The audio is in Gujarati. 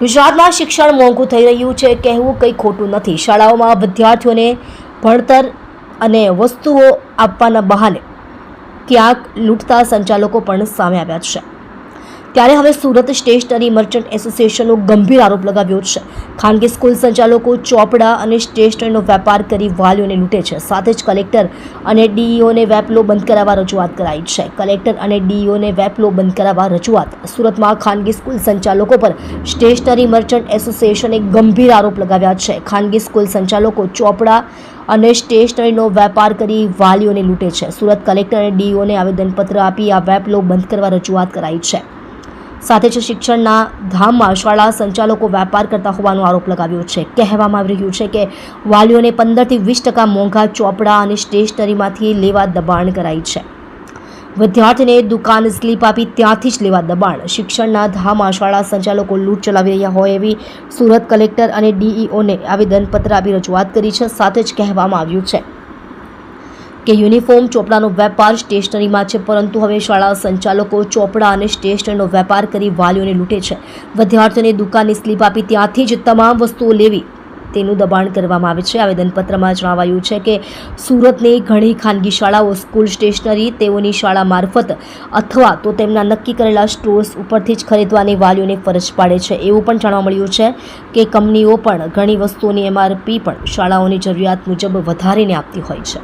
ગુજરાતમાં શિક્ષણ મોંઘું થઈ રહ્યું છે કહેવું કંઈ ખોટું નથી। શાળાઓમાં વિદ્યાર્થીઓને ભણતર અને વસ્તુઓ આપવાના બહાને ક્યાંક લૂંટતા સંચાલકો પણ સામે આવ્યા છે। ત્યારે હવે સુરત સ્ટેશનરી મર્ચન્ટ એસોસિએશનનો ગંભીર આરોપ લગાવ્યો છે। ખાનગી સ્કૂલ સંચાલકો ચોપડા અને સ્ટેશનરીનો વેપાર કરી વાલીઓને લૂંટે છે। સાથે જ કલેક્ટર અને ડીઈઓને વેપલો બંધ કરાવવા રજૂઆત કરાઈ છે। કલેક્ટર અને ડીઈઓને વેપલો બંધ કરાવવા રજૂઆત। સુરતમાં ખાનગી સ્કૂલ સંચાલકો પર સ્ટેશનરી મર્ચન્ટ એસોસિએશને ગંભીર આરોપ લગાવ્યા છે। ખાનગી સ્કૂલ સંચાલકો ચોપડા અને સ્ટેશનરીનો વેપાર કરી વાલીઓને લૂંટે છે। સુરત કલેક્ટર અને ડીઈઓને આવેદનપત્ર આપી આ વેપલો બંધ કરવા રજૂઆત કરાઈ છે। સાથે જ શિક્ષણના ધામમાં શાળા સંચાલકો વેપાર કરતા હોવાનો આરોપ લગાવ્યો છે। કહેવામાં આવી રહ્યું છે કે વાલીઓને 15 થી 20% મોંઘા ચોપડા અને સ્ટેશનરીમાંથી લેવા દબાણ કરાઈ છે। વિદ્યાર્થીને દુકાન સ્લીપ આપી ત્યાંથી જ લેવા દબાણ। શિક્ષણના ધામમાં શાળા સંચાલકો લૂંટ ચલાવી રહ્યા હોય એવી સુરત કલેક્ટર અને ડીઈઓને આવેદનપત્ર આપી રજૂઆત કરી છે। સાથે જ કહેવામાં આવ્યું છે કે યુનિફોર્મ ચોપડાનો વેપાર સ્ટેશનરીમાં છે, પરંતુ હવે શાળા સંચાલકો ચોપડા અને સ્ટેશનરીનો વેપાર કરી વાલીઓને લૂંટે છે। વિદ્યાર્થીઓને દુકાનની સ્લીપ આપી ત્યાંથી જ તમામ વસ્તુઓ લેવી તેનું દબાણ કરવામાં આવે છે। આવેદનપત્રમાં જણાવાયું છે કે સુરતની ઘણી ખાનગી શાળાઓ સ્કૂલ સ્ટેશનરી તેઓની શાળા મારફત અથવા તો તેમના નક્કી કરેલા સ્ટોર્સ ઉપરથી જ ખરીદવાની વાલીઓને ફરજ પાડે છે। એવું પણ જાણવા મળ્યું છે કે કંપનીઓ પણ ઘણી વસ્તુઓની MRP પણ શાળાઓની જરૂરિયાત મુજબ વધારીને આપતી હોય છે।